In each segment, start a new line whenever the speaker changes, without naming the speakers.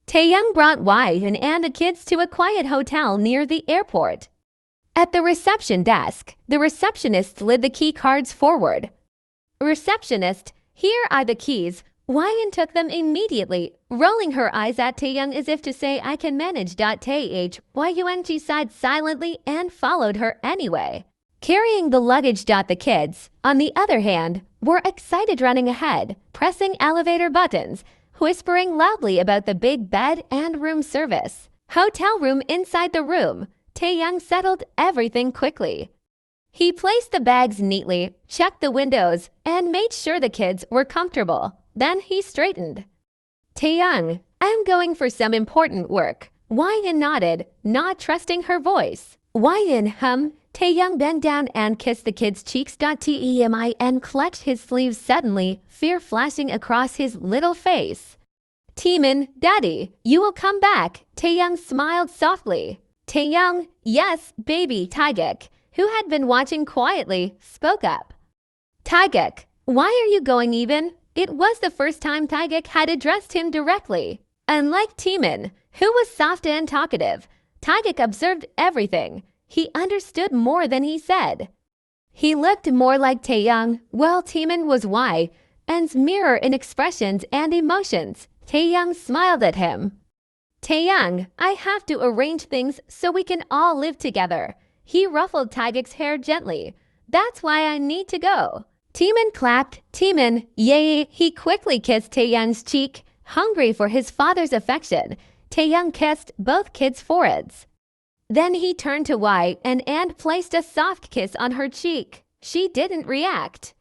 Taehyung brought wife and the kids to a quiet hotel near the airport. At the reception desk, the receptionist slid the key cards forward. "Receptionist, here are the keys." Wyan took them immediately, rolling her eyes at Taehyung as if to say, "I can manage." Taehyung sighed silently and followed her anyway. Carrying the luggage. The kids, on the other hand, were excited, running ahead, pressing elevator buttons, whispering loudly about the big bed and room service. Hotel room. Inside the room, Taehyung settled everything quickly. He placed the bags neatly, checked the windows, and made sure the kids were comfortable. Then he straightened. "Taehyung, I'm going for some important work." Wyan nodded, not trusting her voice. "Wyan, Taehyung bent down and kissed the kid's cheeks. Temi and clutched his sleeves suddenly, fear flashing across his little face. "Taemin, Daddy, you will come back." Taehyung smiled softly. "Taehyung, yes, baby." Taehyung, who had been watching quietly, spoke up. "Taehyung, why are you going even?" It was the first time Taehyung had addressed him directly. Unlike Taemin, who was soft and talkative, Taehyung observed everything. He understood more than he said. He looked more like Taehyung, while Taemin was Wyan's mirror in expressions and emotions. Taehyung smiled at him. "Taehyung, I have to arrange things so we can all live together." He ruffled Taehyung's hair gently. "That's why I need to go." Taemin clapped. "Taemin, yay." He quickly kissed Taehyung's cheek, hungry for his father's affection. Taehyung kissed both kids' foreheads. Then he turned to Wyan and placed a soft kiss on her cheek. She didn't react.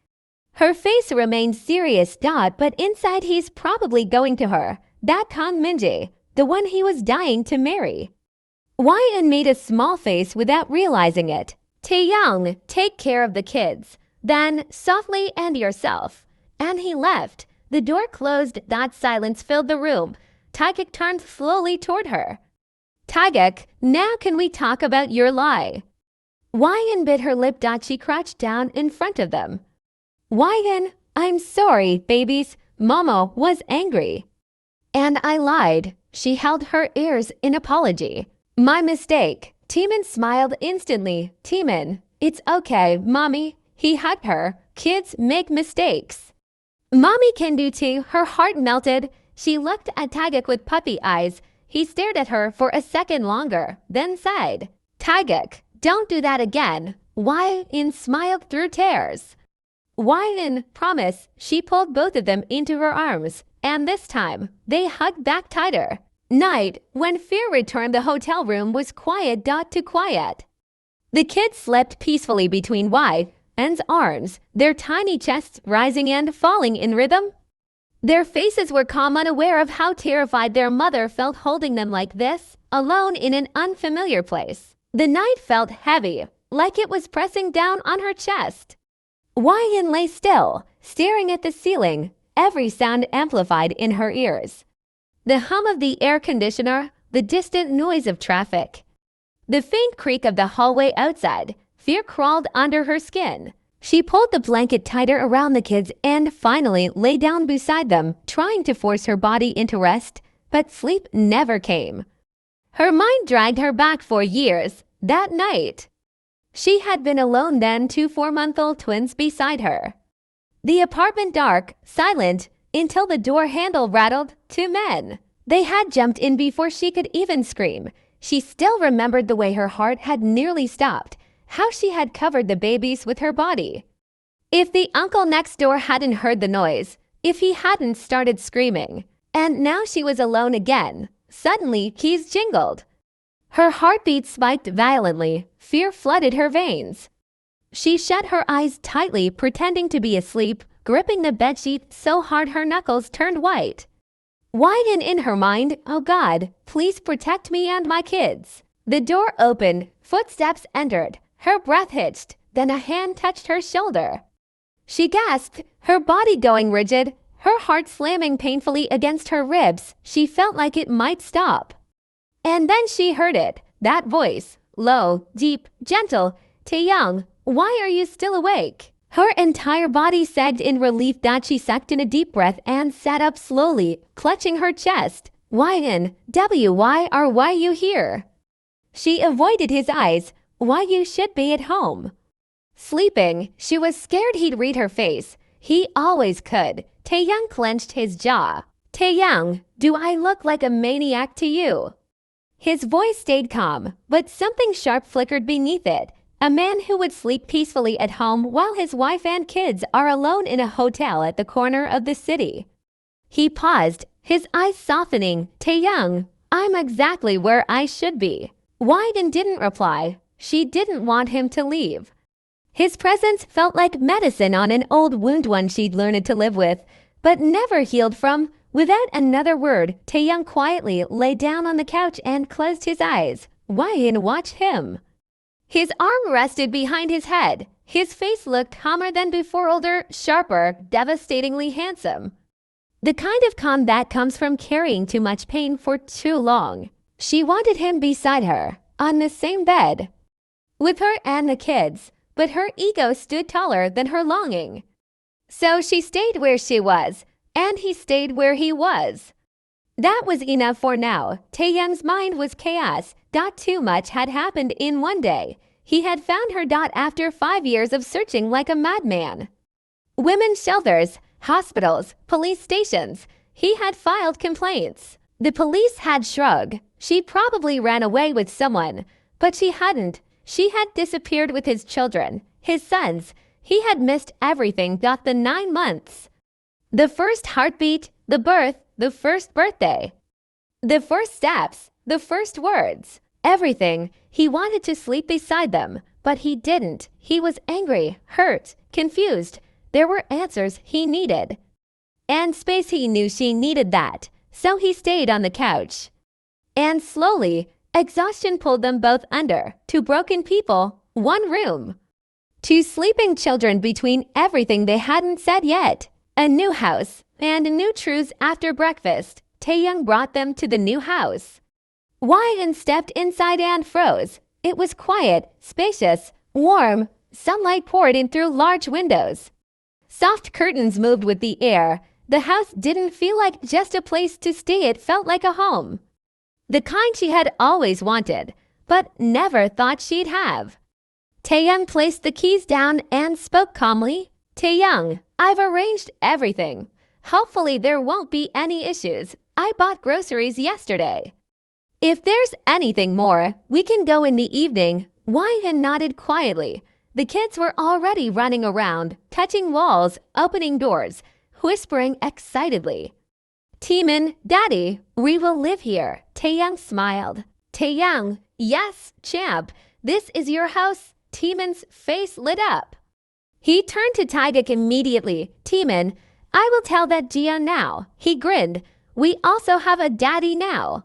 Her face remained serious. But inside he's probably going to her. That Kang Minjae, the one he was dying to marry. Wyan made a small face without realizing it. "Taehyung, take care of the kids. Then, softly, and yourself." And he left. The door closed. That silence filled the room. Taehyung turned slowly toward her. "Taehyung, now can we talk about your lie?" Wyan bit her lip. She crouched down in front of them. "Wyan, I'm sorry, babies." Momo was angry. "And I lied." She held her ears in apology. "My mistake." Taemin smiled instantly. "Taemin, it's okay, Mommy." He hugged her. "Kids make mistakes." "Mommy can do too." Her heart melted. She looked at Taehyung with puppy eyes. He stared at her for a second longer, then sighed. "Taehyung, don't do that again." Wyan smiled through tears. "Wyan, promise." She pulled both of them into her arms, and this time, they hugged back tighter. Night, when fear returned, the hotel room was quiet. To quiet. The kids slept peacefully between Wyan's arms, their tiny chests rising and falling in rhythm. Their faces were calm, unaware of how terrified their mother felt holding them like this, alone in an unfamiliar place. The night felt heavy, like it was pressing down on her chest. Wyan lay still, staring at the ceiling, every sound amplified in her ears. The hum of the air conditioner, the distant noise of traffic, the faint creak of the hallway outside. Fear crawled under her skin. She pulled the blanket tighter around the kids and finally lay down beside them, trying to force her body into rest, but sleep never came. Her mind dragged her back for years. That night, she had been alone then, 2 4-month-old twins beside her. The apartment dark, silent, until the door handle rattled. 2 men. They had jumped in before she could even scream. She still remembered the way her heart had nearly stopped, how she had covered the babies with her body. If the uncle next door hadn't heard the noise, if he hadn't started screaming. And now she was alone again. Suddenly, keys jingled. Her heartbeat spiked violently. Fear flooded her veins. She shut her eyes tightly, pretending to be asleep, gripping the bedsheet so hard her knuckles turned white. Wyan in her mind, "Oh God, please protect me and my kids." The door opened. Footsteps entered. Her breath hitched. Then a hand touched her shoulder. She gasped, her body going rigid, her heart slamming painfully against her ribs. She felt like it might stop. And then she heard it, that voice, low, deep, gentle. "Taehyung, why are you still awake?" Her entire body sagged in relief. She sucked in a deep breath and sat up slowly, clutching her chest. why are you here? She avoided his eyes. Why you should be at home. Sleeping, she was scared he'd read her face. He always could. Taehyung clenched his jaw. Taehyung, do I look like a maniac to you? His voice stayed calm, but something sharp flickered beneath it. A man who would sleep peacefully at home while his wife and kids are alone in a hotel at the corner of the city. He paused, his eyes softening. Taehyung, I'm exactly where I should be. Wyden didn't reply. She didn't want him to leave. His presence felt like medicine on an old wound one she'd learned to live with, but never healed from. Without another word, Taehyung quietly lay down on the couch and closed his eyes. Wyden watched him. His arm rested behind his head. His face looked calmer than before, older, sharper, devastatingly handsome. The kind of calm that comes from carrying too much pain for too long. She wanted him beside her, on the same bed, with her and the kids, but her ego stood taller than her longing. So she stayed where she was, and he stayed where he was. That was enough for now. Taehyung's mind was chaos. Too much had happened in one day. He had found her. After 5 years of searching like a madman. Women's shelters, hospitals, police stations. He had filed complaints. The police had shrugged. She probably ran away with someone, but she hadn't. She had disappeared with his children, his sons. He had missed everything. The 9 months. The first heartbeat, the birth, the first birthday. The first steps, the first words. Everything. He wanted to sleep beside them, but he didn't. He was angry, hurt, confused. There were answers he needed. And space. He knew she needed that. So he stayed on the couch. And slowly, exhaustion pulled them both under. 2 broken people, 1 room. 2 sleeping children between everything they hadn't said yet. A new house and new truths after breakfast. Taehyung brought them to the new house. Wyden stepped inside and froze. It was quiet, spacious, warm. Sunlight poured in through large windows. Soft curtains moved with the air. The house didn't feel like just a place to stay. It felt like a home. The kind she had always wanted, but never thought she'd have. Taehyung placed the keys down and spoke calmly. Taehyung, I've arranged everything. Hopefully there won't be any issues. I bought groceries yesterday. If there's anything more, we can go in the evening. Wyden nodded quietly. The kids were already running around, touching walls, opening doors, whispering excitedly. Taemin, Daddy, we will live here. Taehyung smiled. Taehyung, yes, champ. This is your house. Taemin's face lit up. He turned to Taehyung immediately. Taemin, I will tell that Jeon now. He grinned. We also have a daddy now.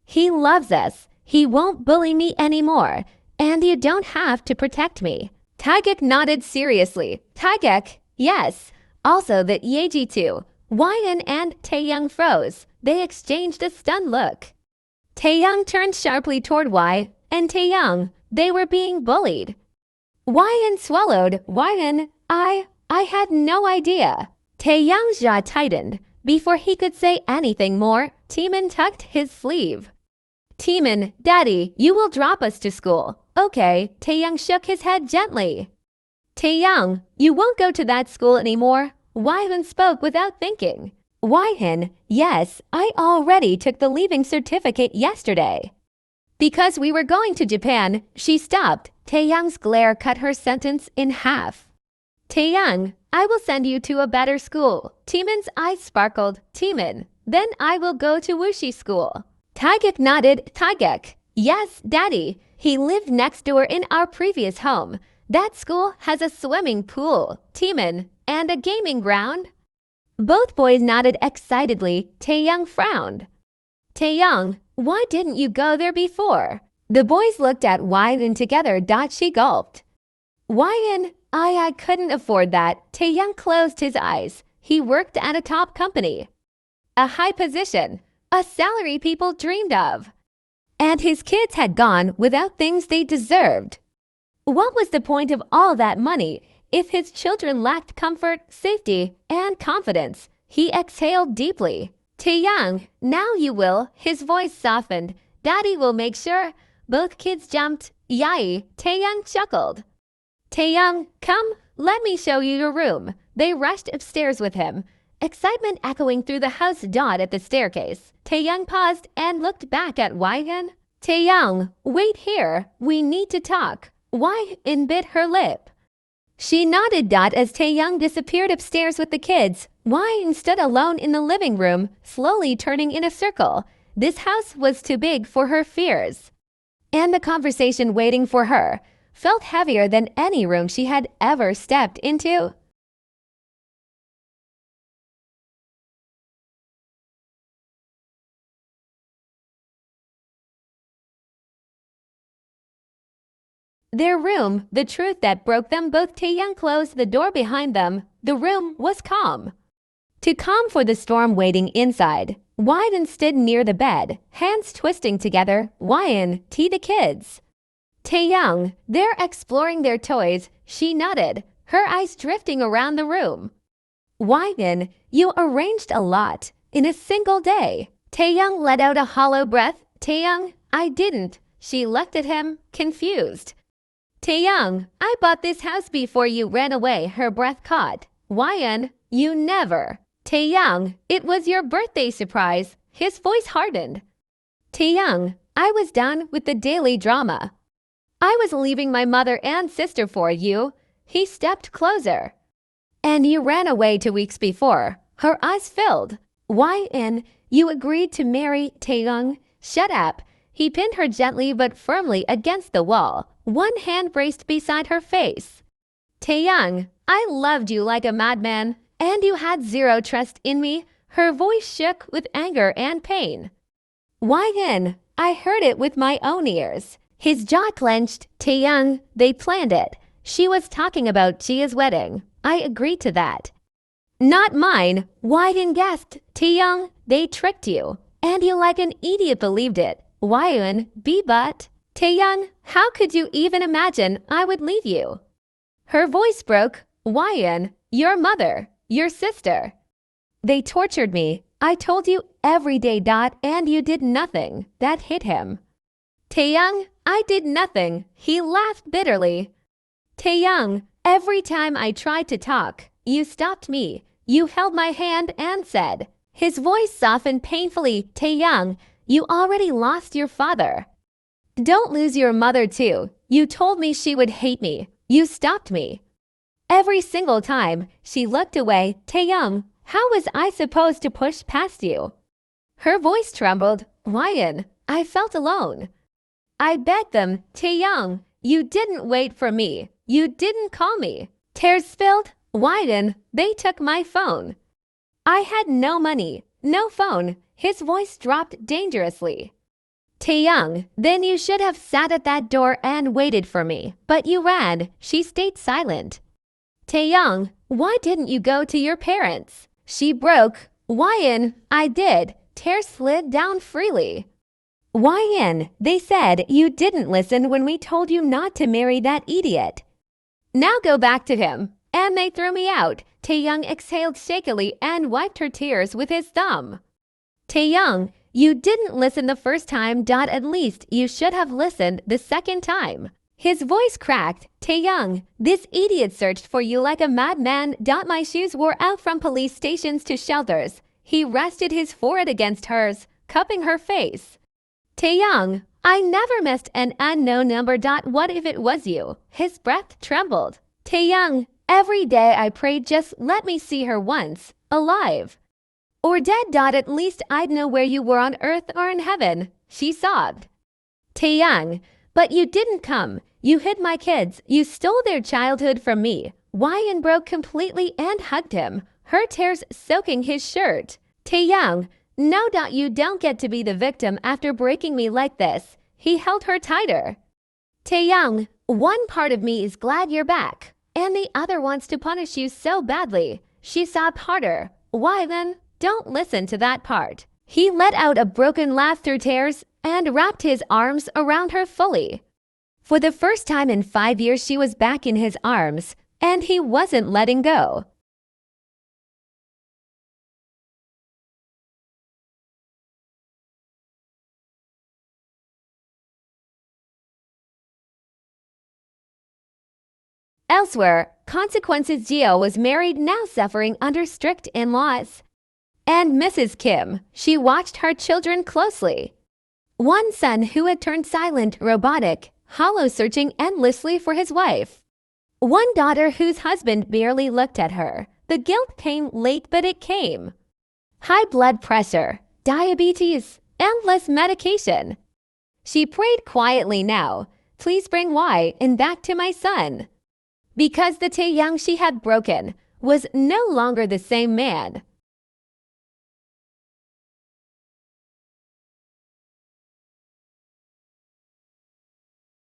He loves us. He won't bully me anymore. And you don't have to protect me. Taehyung nodded seriously. Taehyung, yes. Also that Yeji too. Wyden and Taehyung froze. They exchanged a stunned look. Taehyung turned sharply toward Wyden and Taehyung. They were being bullied. Wyden swallowed. Wyden, I had no idea. Taehyung's jaw tightened. Before he could say anything more, Taemin tucked his sleeve. Taemin, Daddy, you will drop us to school. Okay. Taehyung shook his head gently. Taehyung, you won't go to that school anymore. Wyden spoke without thinking. Wyden, yes, I already took the leaving certificate yesterday. Because we were going to Japan, she stopped. Taehyung's glare cut her sentence in half. Taehyung, I will send you to a better school. Taemin's eyes sparkled. Taemin, then I will go to Wuxi school. Taehyung nodded. Taehyung, yes, Daddy. He lived next door in our previous home. That school has a swimming pool, Taemin, and a gaming ground. Both boys nodded excitedly. Taehyung frowned. Taehyung, why didn't you go there before? The boys looked at Wyden together. She gulped. Wyden, I couldn't afford that. Taehyung closed his eyes. He worked at a top company. A high position. A salary people dreamed of. And his kids had gone without things they deserved. What was the point of all that money if his children lacked comfort, safety, and confidence? He exhaled deeply. Taehyung, now you will. His voice softened. Daddy will make sure. Both kids jumped. Yai, Taehyung chuckled. Taehyung, come, let me show you your room. They rushed upstairs with him, excitement echoing through the house. At the staircase, Taehyung paused and looked back at Whyun. Taehyung, wait here. We need to talk. Whyun bit her lip. She nodded. As Taehyung disappeared upstairs with the kids, Whyun stood alone in the living room, slowly turning in a circle. This house was too big for her fears, and the conversation waiting for her felt heavier than any room she had ever stepped into. Their room, the truth that broke them both. Taehyung closed the door behind them. The room was calm. Too calm for the storm waiting inside. Whyun stood near the bed, hands twisting together. Whyun, the kids. Taehyung, they're exploring their toys. She nodded, her eyes drifting around the room. Whyun, you arranged a lot in a single day. Taehyung let out a hollow breath. Taehyung, I didn't. She looked at him, confused. Taehyung, I bought this house before you ran away. Her breath caught. Whyun, you never. Taehyung, it was your birthday surprise. His voice hardened. Taehyung, I was done with the daily drama. I was leaving my mother and sister for you. He stepped closer. And you ran away 2 weeks before. Her eyes filled. Whyun, you agreed to marry Taehyung. Shut up. He pinned her gently but firmly against the wall, one hand braced beside her face. Taehyung, I loved you like a madman, and you had zero trust in me. Her voice shook with anger and pain. Whyun, I heard it with my own ears. His jaw clenched. Taehyung, they planned it. She was talking about Jia's wedding. I agreed to that. Not mine. Whyun gasped. Taehyung, they tricked you, and you like an idiot believed it. Whyun, but Taehyung, how could you even imagine I would leave you? Her voice broke. Whyun, your mother, your sister. They tortured me. I told you every day. And you did nothing. That hit him. Taehyung, I did nothing. He laughed bitterly. Taehyung, every time I tried to talk, you stopped me. You held my hand and said. His voice softened painfully. Taehyung, you already lost your father. Don't lose your mother too. You told me she would hate me. You stopped me. Every single time, she looked away. Taehyung, how was I supposed to push past you? Her voice trembled. Whyun, I felt alone. I begged them. Taehyung, you didn't wait for me. You didn't call me. Tears spilled. Whyun, they took my phone. I had no money, no phone. His voice dropped dangerously. Taehyung, then you should have sat at that door and waited for me. But you ran. She stayed silent. Taehyung, why didn't you go to your parents? She broke. Whyun, I did. Tears slid down freely. Whyun, they said you didn't listen when we told you not to marry that idiot. Now go back to him. And they threw me out. Taehyung exhaled shakily and wiped her tears with his thumb. Taehyung, you didn't listen the first time. At least you should have listened the second time. His voice cracked. Taehyung, this idiot searched for you like a madman. My shoes wore out from police stations to shelters. He rested his forehead against hers, cupping her face. Taehyung, I never missed an unknown number. What if it was you? His breath trembled. Taehyung, every day I prayed just let me see her once, alive. Or dead. At least I'd know where you were on earth or in heaven. She sobbed. Taehyung, but you didn't come. You hid my kids. You stole their childhood from me. Whyun broke completely and hugged him, her tears soaking his shirt. Taehyung, no. You don't get to be the victim after breaking me like this. He held her tighter. Taehyung, one part of me is glad you're back, and the other wants to punish you so badly. She sobbed harder. Whyun, don't listen to that part. He let out a broken laugh through tears and wrapped his arms around her fully. For the first time in 5 years, she was back in his arms, and he wasn't letting go. Elsewhere, Consequences Geo was married, now suffering under strict in-laws. And Mrs. Kim, she watched her children closely. One son who had turned silent, robotic, hollow, searching endlessly for his wife. One daughter whose husband barely looked at her. The guilt came late, but it came. High blood pressure, diabetes, endless medication. She prayed quietly now, "Please bring Y and back to my son." Because the Taehyung she had broken was no longer the same man.